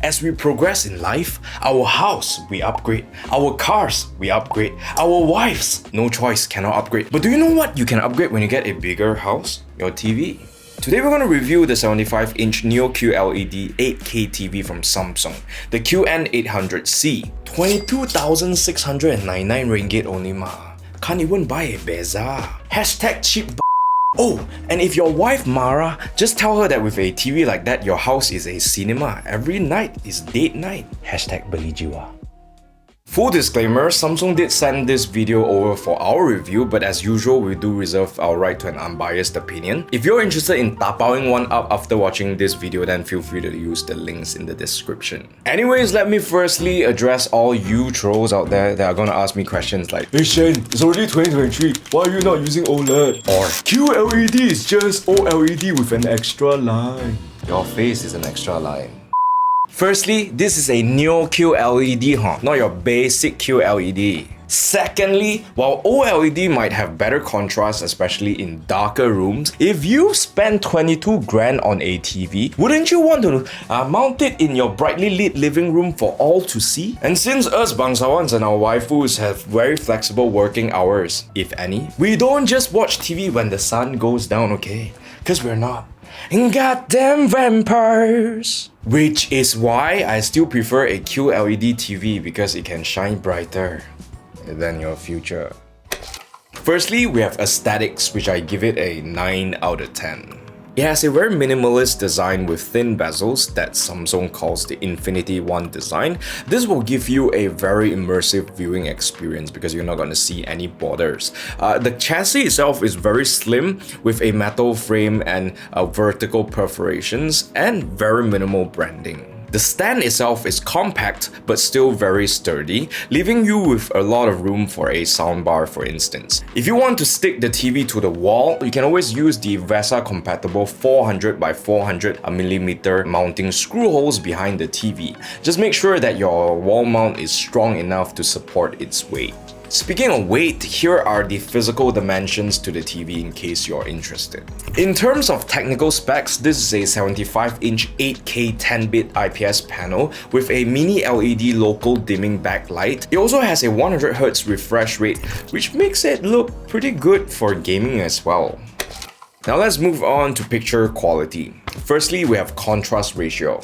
As we progress in life, our house, we upgrade. Our cars, we upgrade. Our wives, no choice, cannot upgrade. But do you know what you can upgrade when you get a bigger house? Your TV. Today we're going to review the 75-inch Neo QLED 8K TV from Samsung, the QN800C. 22,699 ringgit only ma. Can't even buy a Beza. Hashtag cheap. Oh, and if your wife Mara, just tell her that with a TV like that, your house is a cinema. Every night is date night. Hashtag beli jiwa. Full disclaimer, Samsung did send this video over for our review, but as usual, we do reserve our right to an unbiased opinion. If you're interested in tapaoing one up after watching this video, then feel free to use the links in the description. Anyways, let me firstly address all you trolls out there that are gonna ask me questions like, "Hey Shen, it's already 2023, why are you not using OLED?" Or, "QLED is just OLED with an extra line." Your face is an extra line. Firstly, this is a Neo QLED, not your basic QLED. Secondly, while OLED might have better contrast, especially in darker rooms, if you spend 22 grand on a TV, wouldn't you want to mount it in your brightly lit living room for all to see? And since us bangsawans and our waifus have very flexible working hours, if any, we don't just watch TV when the sun goes down, okay? Because we're not goddamn vampires. Which is why I still prefer a QLED TV because it can shine brighter than your future. Firstly, we have aesthetics, which I give it a 9 out of 10. It has a very minimalist design with thin bezels that Samsung calls the Infinity One design. This will give you a very immersive viewing experience because you're not going to see any borders. The chassis itself is very slim with a metal frame and vertical perforations and very minimal branding. The stand itself is compact but still very sturdy, leaving you with a lot of room for a soundbar, for instance. If you want to stick the TV to the wall, you can always use the VESA compatible 400 by 400 mm mounting screw holes behind the TV. Just make sure that your wall mount is strong enough to support its weight. Speaking of weight, here are the physical dimensions to the TV in case you're interested. In terms of technical specs, this is a 75-inch 8K 10-bit IPS panel with a mini LED local dimming backlight. It also has a 100Hz refresh rate, which makes it look pretty good for gaming as well. Now let's move on to picture quality. Firstly, we have contrast ratio,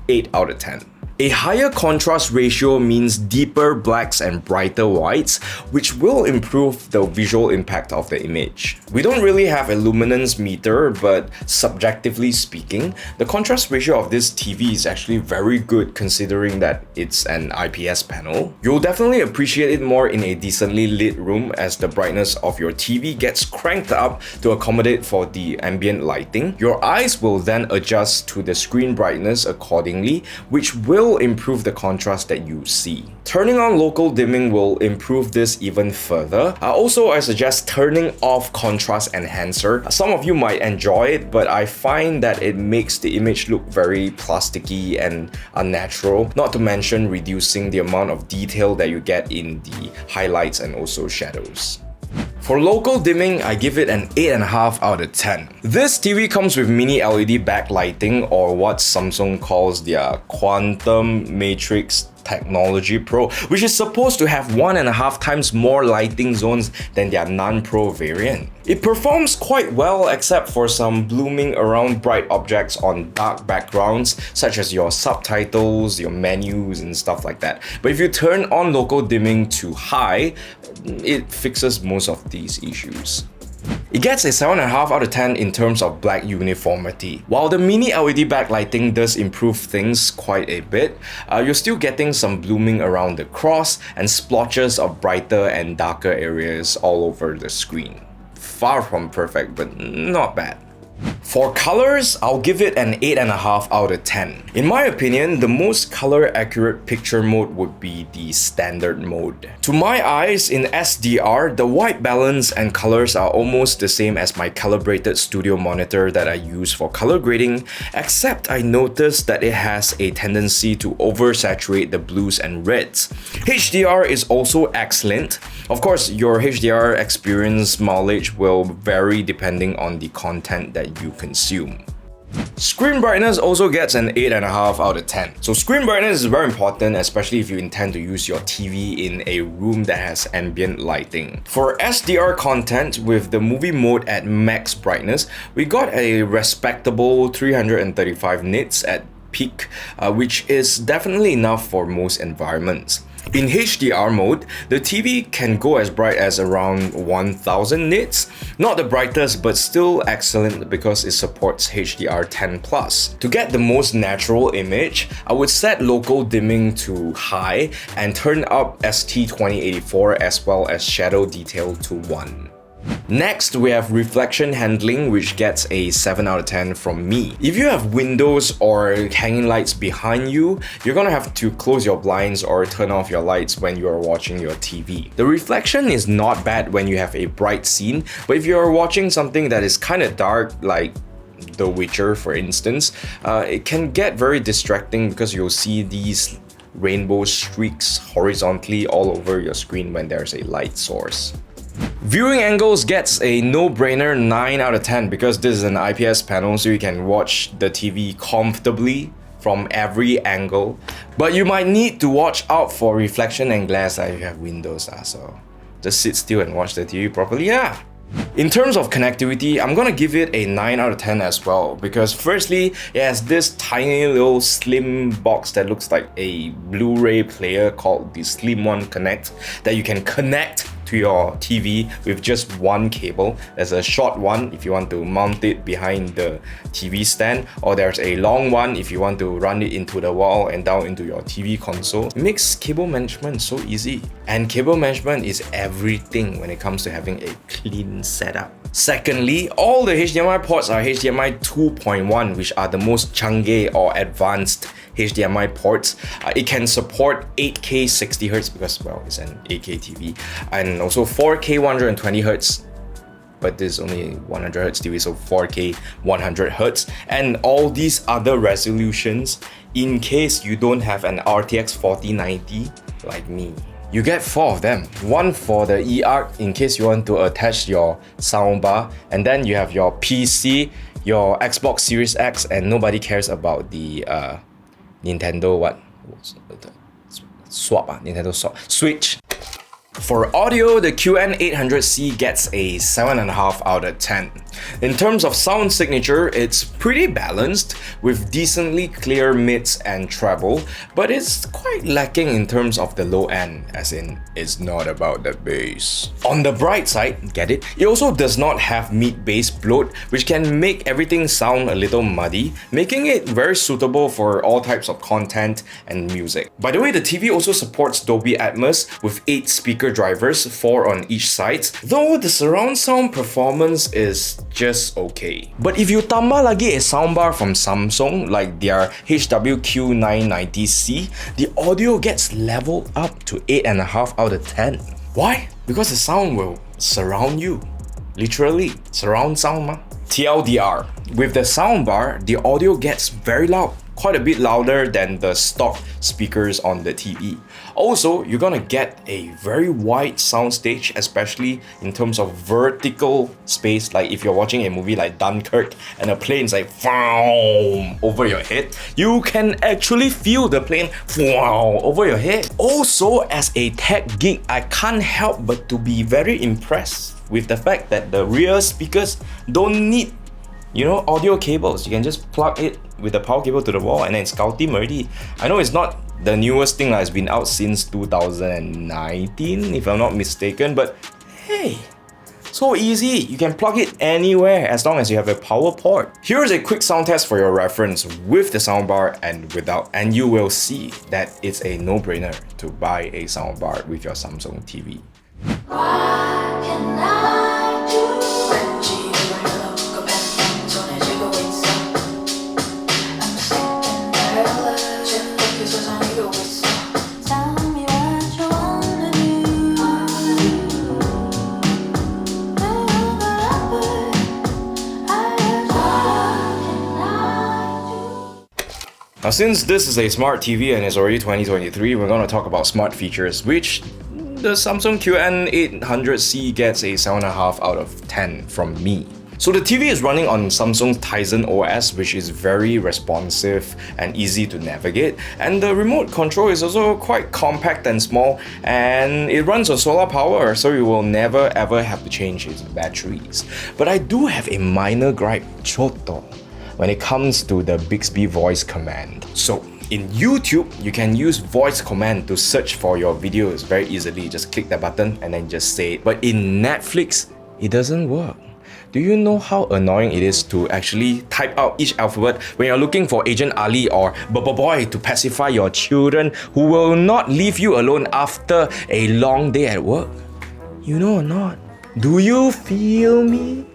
8 out of 10. A higher contrast ratio means deeper blacks and brighter whites, which will improve the visual impact of the image. We don't really have a luminance meter, but subjectively speaking, the contrast ratio of this TV is actually very good considering that it's an IPS panel. You'll definitely appreciate it more in a decently lit room as the brightness of your TV gets cranked up to accommodate for the ambient lighting. Your eyes will then adjust to the screen brightness accordingly, which will improve the contrast that you see. Turning on local dimming will improve this even further. Also, I suggest turning off contrast enhancer. Some of you might enjoy it, but I find that it makes the image look very plasticky and unnatural, not to mention reducing the amount of detail that you get in the highlights and also shadows. For local dimming, I give it an 8.5 out of 10. This TV comes with mini LED backlighting, or what Samsung calls their Quantum Matrix Technology Pro, which is supposed to have 1.5 times more lighting zones than their non-Pro variant. It performs quite well except for some blooming around bright objects on dark backgrounds, such as your subtitles, your menus and stuff like that. But if you turn on local dimming to high, it fixes most of these issues. It gets a 7.5 out of 10 in terms of black uniformity. While the mini LED backlighting does improve things quite a bit, you're still getting some blooming around the cross and splotches of brighter and darker areas all over the screen. Far from perfect, but not bad. For colors, I'll give it an 8.5 out of 10. In my opinion, the most color accurate picture mode would be the standard mode. To my eyes, in SDR, the white balance and colors are almost the same as my calibrated studio monitor that I use for color grading, except I noticed that it has a tendency to oversaturate the blues and reds. HDR is also excellent. Of course, your HDR experience mileage will vary depending on the content that you consume. Screen brightness also gets an 8.5 out of 10. So screen brightness is very important, especially if you intend to use your TV in a room that has ambient lighting. For SDR content with the movie mode at max brightness, we got a respectable 335 nits at peak, which is definitely enough for most environments. In HDR mode, the TV can go as bright as around 1000 nits, not the brightest but still excellent because it supports HDR10+. To get the most natural image, I would set local dimming to high and turn up ST2084 as well as shadow detail to 1. Next, we have reflection handling, which gets a 7 out of 10 from me. If you have windows or hanging lights behind you, you're gonna have to close your blinds or turn off your lights when you are watching your TV. The reflection is not bad when you have a bright scene, but if you're watching something that is kind of dark, like The Witcher for instance, it can get very distracting because you'll see these rainbow streaks horizontally all over your screen when there's a light source. Viewing angles gets a no-brainer 9 out of 10 because this is an IPS panel, so you can watch the TV comfortably from every angle. But you might need to watch out for reflection and glare if you have windows, so just sit still and watch the TV properly. In terms of connectivity, I'm gonna give it a 9 out of 10 as well because firstly, it has this tiny little slim box that looks like a Blu-ray player called the Slim One Connect that you can connect to your TV with just one cable. There's a short one if you want to mount it behind the TV stand, or there's a long one if you want to run it into the wall and down into your TV console. It makes cable management so easy. And cable management is everything when it comes to having a clean setup. Secondly, all the HDMI ports are HDMI 2.1, which are the most chunky or advanced HDMI ports. It can support 8K 60Hz because, well, it's an 8K TV, and also 4K 120Hz, but this is only 100Hz TV, so 4K 100Hz, and all these other resolutions in case you don't have an RTX 4090 like me. You get 4 of them. One for the eARC in case you want to attach your soundbar, and then you have your PC, your Xbox Series X, and nobody cares about the Nintendo Nintendo Switch. For audio, the QN800C gets a 7.5 out of 10. In terms of sound signature, it's pretty balanced with decently clear mids and treble, but it's quite lacking in terms of the low end, as in it's not about the bass. On the bright side, get it? It also does not have mid-bass bloat, which can make everything sound a little muddy, making it very suitable for all types of content and music. By the way, the TV also supports Dolby Atmos with 8 speaker drivers, 4 on each side, though the surround sound performance is just okay. But if you tambah lagi a soundbar from Samsung, like their QN800C, the audio gets leveled up to 8.5 out of 10. Why? Because the sound will surround you. Literally, surround sound ma. TLDR, with the soundbar, the audio gets very loud, quite a bit louder than the stock speakers on the TV. Also, you're gonna get a very wide soundstage, especially in terms of vertical space. Like if you're watching a movie like Dunkirk and a plane's like over your head, you can actually feel the plane over your head. Also, as a tech geek, I can't help but to be very impressed with the fact that the rear speakers don't need, audio cables. You can just plug it with the power cable to the wall and then it's scouting already. I know it's not the newest thing, it's been out since 2019 if I'm not mistaken, but hey, so easy. You can plug it anywhere as long as you have a power port. Here's a quick sound test for your reference with the soundbar and without, and you will see that it's a no-brainer to buy a soundbar with your Samsung TV. What can I do? Now, since this is a smart TV and it's already 2023, we're going to talk about smart features, which the Samsung QN800C gets a 7.5 out of 10 from me. So the TV is running on Samsung's Tizen OS, which is very responsive and easy to navigate, and the remote control is also quite compact and small, and it runs on solar power, so you will never ever have to change its batteries. But I do have a minor gripe, choto, when it comes to the Bixby voice command. So in YouTube, you can use voice command to search for your videos very easily. Just click the button and then just say it. But in Netflix, it doesn't work. Do you know how annoying it is to actually type out each alphabet when you're looking for Agent Ali or Boy to pacify your children who will not leave you alone after a long day at work? You know or not? Do you feel me?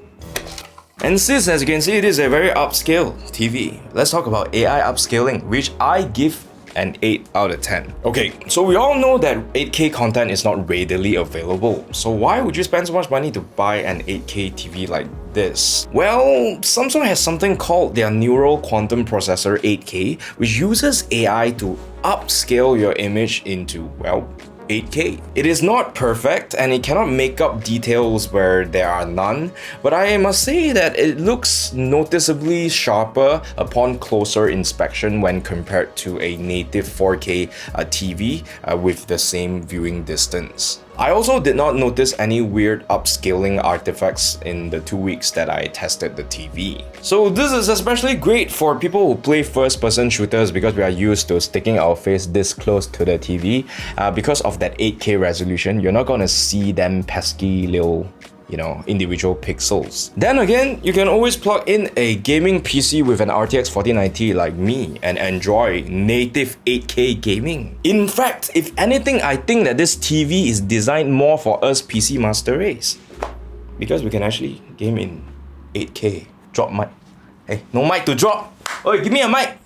And since, as you can see, it is a very upscale TV, let's talk about AI upscaling, which I give an 8 out of 10. Okay, so we all know that 8K content is not readily available, so why would you spend so much money to buy an 8K TV like this? Well, Samsung has something called their Neural Quantum Processor 8K, which uses AI to upscale your image into, well, 8K. It is not perfect and it cannot make up details where there are none, but I must say that it looks noticeably sharper upon closer inspection when compared to a native 4K TV with the same viewing distance. I also did not notice any weird upscaling artifacts in the 2 weeks that I tested the TV. So this is especially great for people who play first-person shooters because we are used to sticking our face this close to the TV. Because of that 8K resolution, you're not gonna see them pesky little individual pixels. Then again, you can always plug in a gaming PC with an RTX 4090 like me and enjoy native 8K gaming. In fact, if anything, I think that this TV is designed more for us PC master race because we can actually game in 8K. Drop mic. Hey, no mic to drop. Oh, give me a mic.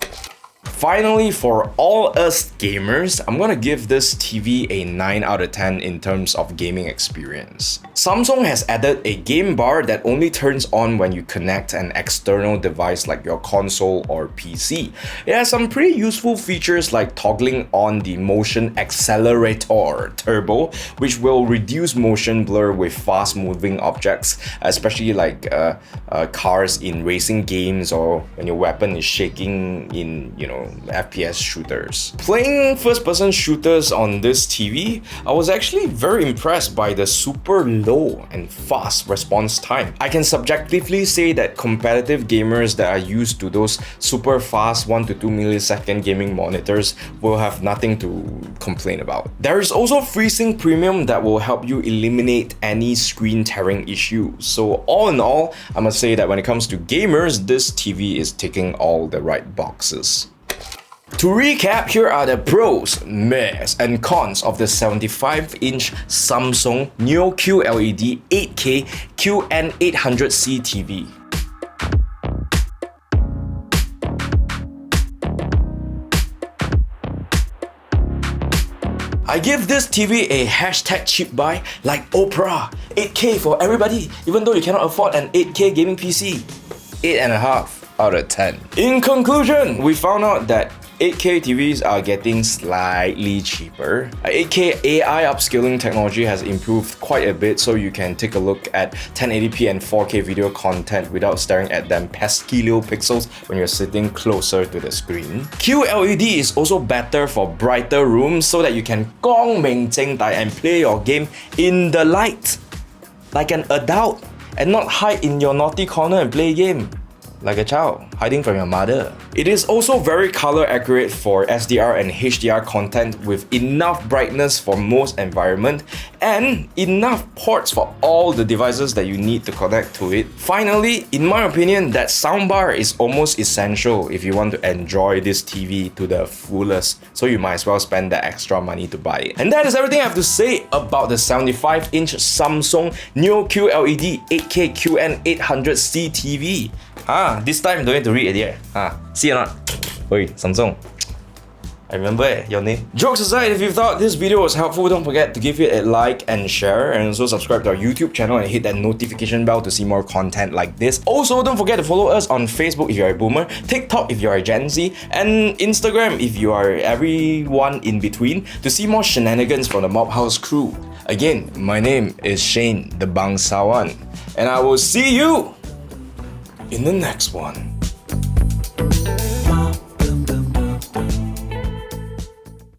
Finally, for all us gamers, I'm gonna give this TV a 9 out of 10 in terms of gaming experience. Samsung has added a game bar that only turns on when you connect an external device like your console or PC. It has some pretty useful features like toggling on the motion accelerator turbo, which will reduce motion blur with fast-moving objects, especially like cars in racing games or when your weapon is shaking in, FPS shooters. Playing first-person shooters on this TV, I was actually very impressed by the super low and fast response time. I can subjectively say that competitive gamers that are used to those super fast 1 to 2 millisecond gaming monitors will have nothing to complain about. There is also FreeSync Premium that will help you eliminate any screen tearing issues. So all in all, I must say that when it comes to gamers, this TV is ticking all the right boxes. To recap, here are the pros, mehs, and cons of the 75-inch Samsung Neo QLED 8K QN800C TV. I give this TV a hashtag cheap buy like Oprah. 8K for everybody, even though you cannot afford an 8K gaming PC. 8.5 out of 10. In conclusion, we found out that 8K TVs are getting slightly cheaper. 8K AI upscaling technology has improved quite a bit, so you can take a look at 1080p and 4K video content without staring at them pesky little pixels when you're sitting closer to the screen. QLED is also better for brighter rooms so that you can gong ming zeng dai and play your game in the light like an adult and not hide in your naughty corner and play game like a child hiding from your mother. It is also very color accurate for SDR and HDR content with enough brightness for most environment and enough ports for all the devices that you need to connect to it. Finally, in my opinion, that soundbar is almost essential if you want to enjoy this TV to the fullest, so you might as well spend the extra money to buy it. And that is everything I have to say about the 75-inch Samsung Neo QLED 8K QN800C TV. This time don't need to read it. See or not? Oi, Samsung. I remember your name. Jokes aside, if you thought this video was helpful, don't forget to give it a like and share, and also subscribe to our YouTube channel and hit that notification bell to see more content like this. Also, don't forget to follow us on Facebook if you're a boomer, TikTok if you're a Gen Z, and Instagram if you are everyone in between to see more shenanigans from the Mob House crew. Again, my name is Shane the Bangsawan, and I will see you in the next one.